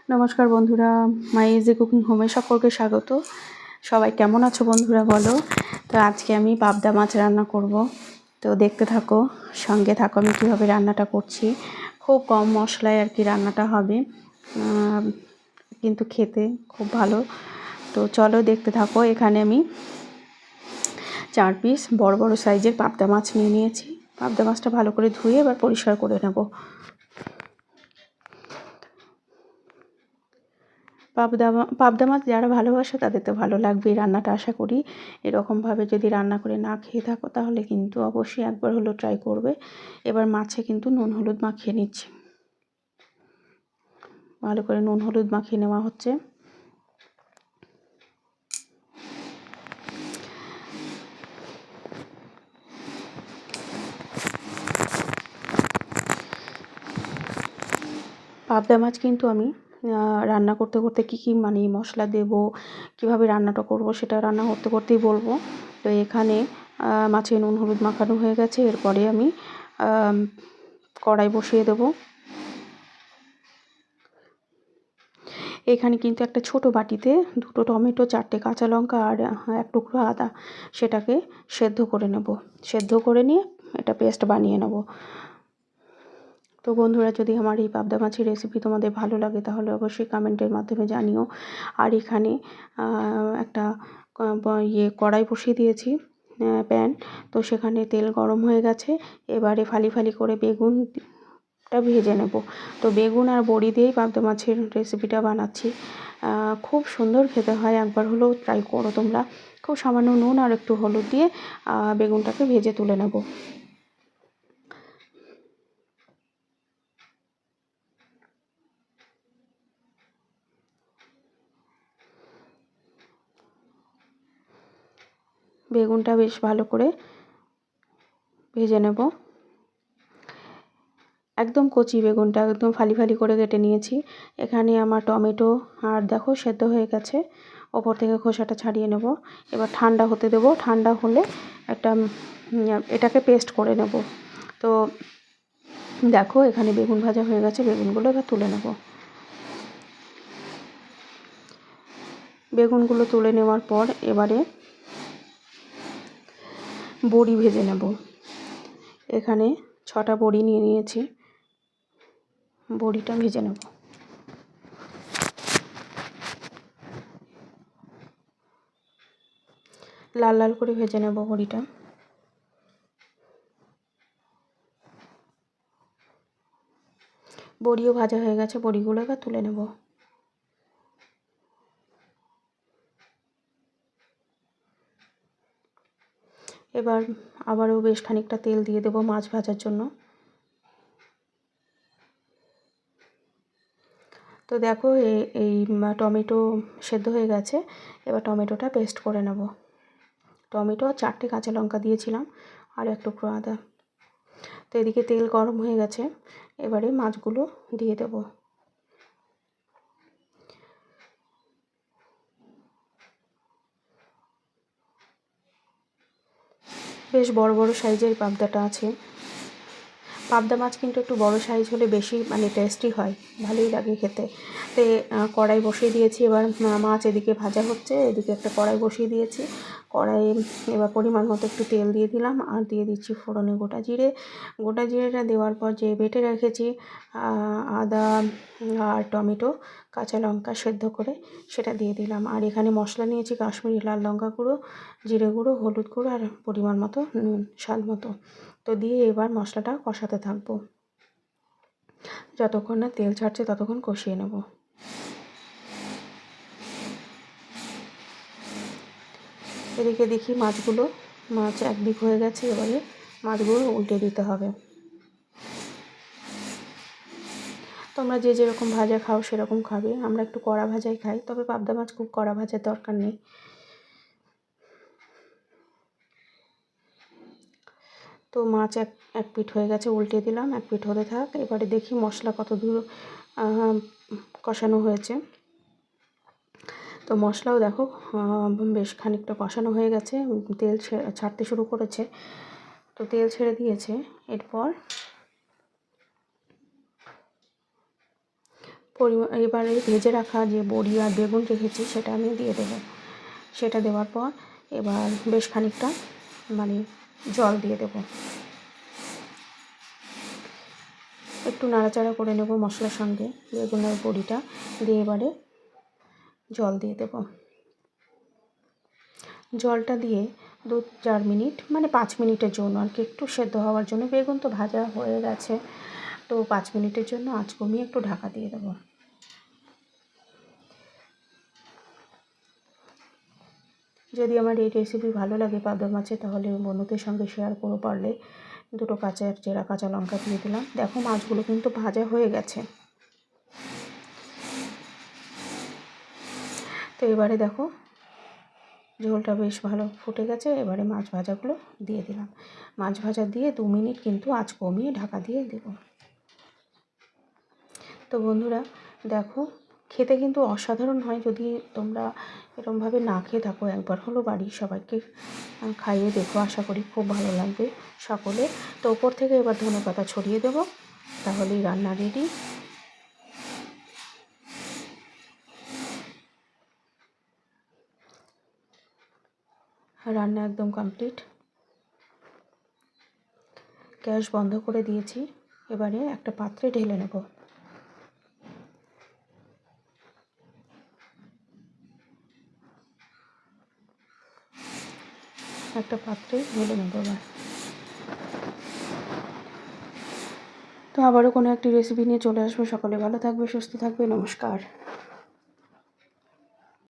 নমস্কার বন্ধুরা, মাই easy cooking হোমে সকলকে স্বাগত। সবাই কেমন আছো বন্ধুরা বলো। তো আজকে আমি পাবদা মাছ রান্না করব। তো দেখতে থাকো, সঙ্গে থাকো আমি কীভাবে রান্নাটা করছি। খুব কম মশলায় আর কি রান্নাটা হবে, কিন্তু খেতে খুব ভালো। তো চলো দেখতে থাকো। এখানে আমি 4 পিস বড় বড় সাইজের পাবদা মাছ নিয়ে নিয়েছি। পাবদা মাছটা ভালো করে ধুয়ে এবার পরিষ্কার করে নেব। পাবদা মাছ যারা ভালোবাসে তাদের তো ভালো লাগবেই রান্নাটা, আশা করি। এরকমভাবে যদি রান্না করে না খেয়ে থাকো তাহলে কিন্তু অবশ্যই একবার হলো ট্রাই করবে। এবার মাছে কিন্তু নুন হলুদ মাখিয়ে নিচ্ছি। ভালো করে নুন হলুদ মাখিয়ে নেওয়া হচ্ছে। পাবদা মাছ কিন্তু আমি রান্না করতে করতে কী মানে মশলা দেব, কিভাবে রান্নাটা করব সেটা রান্না করতে করতেই বলবো। তো এখানে মাছে নুন হলুদ মাখানো হয়ে গেছে। এরপরে আমি কড়াই বসিয়ে দেব। এখানে কিন্তু একটা ছোট বাটিতে 2টো টমেটো, 4টে কাঁচা লঙ্কা আর 1 টুকরো আদা, সেটাকে সেদ্ধ করে নেব। সেদ্ধ করে নিয়ে এটা পেস্ট বানিয়ে নেব। তো বন্ধুরা, যদি আমার এই পাবদা মাছের রেসিপি তোমাদের ভালো লাগে তাহলে অবশ্যই কমেন্টের মাধ্যমে জানিও। আর এখানে একটা কড়াই বসিয়ে দিয়েছি, প্যান। তো সেখানে তেল গরম হয়ে গেছে। এবারে ফালি ফালি করে বেগুনটা ভেজে নেব। তো বেগুন আর বড়ি দিয়েই পাবদা মাছের রেসিপিটা বানাচ্ছি। খুব সুন্দর খেতে হয়, একবার হলেও ট্রাই করো তোমরা। খুব সামান্য নুন আর একটু হলুদ দিয়ে বেগুনটাকে ভেজে তুলে নেব। বেগুনটা বেশ ভালো করে ভেজে নেব। একদম কচি বেগুনটা একদম ফালি ফালি করে কেটে নিয়েছি। এখানে আমার টমেটো আর দেখো সেদ্ধ হয়ে গেছে। ওপর থেকে খোসাটা ছাড়িয়ে নেব। এবার ঠান্ডা হতে দেব। ঠান্ডা হলে এটাকে পেস্ট করে নেব। তো দেখো এখানে বেগুন ভাজা হয়ে গেছে। বেগুনগুলো এবার তুলে নেব। বেগুনগুলো তুলে নেওয়ার পর এবারে বড়ি ভেজে নেব। এখানে 6টা বড়ি নিয়ে নিয়েছি। বড়িটা ভেজে নেব। লাল লাল করে ভেজে নেব বড়িটা। বড়িও ভাজা হয়ে গেছে। বড়িগুলো এবার তুলে নেব। এবার আবারও বেশ খানিকটা তেল দিয়ে দেব মাছ ভাজার জন্য। তো দেখো এই টমেটো সেদ্ধ হয়ে গেছে। এবার টমেটোটা পেস্ট করে নেব। টমেটো আর 4টে কাঁচা লঙ্কা দিয়েছিলাম আর 1 টুকরো আদা। তো এদিকে তেল গরম হয়ে গেছে। এবারে মাছগুলো দিয়ে দেব। বেশ বড় বড় সাইজের পাবদাটা আছে। পাবদা মাছ কিন্তু একটু বড় সাইজ হলে বেশি মানে টেস্টি হয়, ভালোই লাগে খেতে। তো কড়াই বসিয়ে দিয়েছি। এবার মাছ এদিকে ভাজা হচ্ছে, এদিকে একটা কড়াই বসিয়ে দিয়েছি। কড়াইয়ে এবার পরিমাণ মতো একটু তেল দিয়ে দিলাম আর দিয়ে দিচ্ছি ফোড়নে গোটা জিরে। গোটা জিরেটা দেওয়ার পর যে বেটে রেখেছি আদা আর টমেটো, কাঁচা লঙ্কা সেদ্ধ করে সেটা দিয়ে দিলাম। আর এখানে মশলা নিয়েছি কাশ্মীরি লাল লঙ্কা গুঁড়ো, জিরে গুঁড়ো, হলুদ গুঁড়ো আর পরিমাণ মতো নুন, স্বাদ মতো। তো দিয়ে এবার মশলাটা কষাতে থাকবো। যতক্ষণ না তেল ছাড়ছে ততক্ষণ কষিয়ে নেব। এদিকে দেখি মাছ একদিক হয়ে গেছে। এবারে মাছগুলো উল্টে দিতে হবে। তোমরা যে যেরকম ভাজা খাও সেরকম খাবে। আমরা একটু কড়া ভাজাই খাই, তবে পাবদা মাছ খুব কড়া ভাজার দরকার নেই। তো মাছ এক পিঠ হয়ে গেছে, উল্টে দিলাম। 1 পিঠ হতে থাক। এবারে দেখি মশলা কত দূর কষানো হয়েছে। তো মশলাও দেখো বেশ খানিকটা কষানো হয়ে গেছে। তেল ছাড়তে শুরু করেছে। তো তেল ছেড়ে দিয়েছে। এরপর এবারে ভেজে রাখা যে বড়ি আর বেগুন রেখেছি সেটা আমি দিয়ে দেবো। সেটা দেওয়ার পর এবার বেশ খানিকটা মানে জল দিয়ে দেবো, একটু নাড়াচাড়া করে নেব মশলার সঙ্গে বেগুন আর বড়িটা দিয়ে। এবারে জল দিয়ে দেব। জলটা দিয়ে 2-4 মিনিট মানে 5 মিনিটের জন্য আর কি, একটু সেদ্ধ হওয়ার জন্য। বেগুন তো ভাজা হয়ে গেছে, তো 5 মিনিটের জন্য আঁচ কমিয়ে একটু ঢাকা দিয়ে দেবো। যদি আমার এই রেসিপি ভালো লাগে পাবদা মাছের, তাহলে বন্ধুদের সঙ্গে শেয়ার করো। পারলে 2টো চেরা কাঁচা লঙ্কা দিয়ে দিলাম। দেখো মাছগুলো কিন্তু ভাজা হয়ে গেছে। তো এবারে দেখো ঝোলটা বেশ ভালো ফুটে গেছে। এবারে মাছ ভাজাগুলো দিয়ে দিলাম। মাছ ভাজা দিয়ে 2 মিনিট কিন্তু আঁচ কমিয়ে ঢাকা দিয়ে দেব। তো বন্ধুরা দেখো, খেতে কিন্তু অসাধারণ হয়। যদি তোমরা এরকমভাবে না খেয়ে থাকো, একবার হলো বাড়ির সবাইকে খাইয়ে দেখো, আশা করি খুব ভালো লাগবে সকলে। তো ওপর থেকে এবার ধনেপাতা ছড়িয়ে দেবো, তাহলেই রান্না রেডি। রান্না একদম কমপ্লিট। গ্যাস বন্ধ করে দিয়েছি। এবারে একটা পাত্রে ঢেলে নেব। একটা পাত্রে ঢেলে নেব এবার। তো আবারও কোনো একটি রেসিপি নিয়ে চলে আসবো। সকলে ভালো থাকবে, সুস্থ থাকবে। নমস্কার।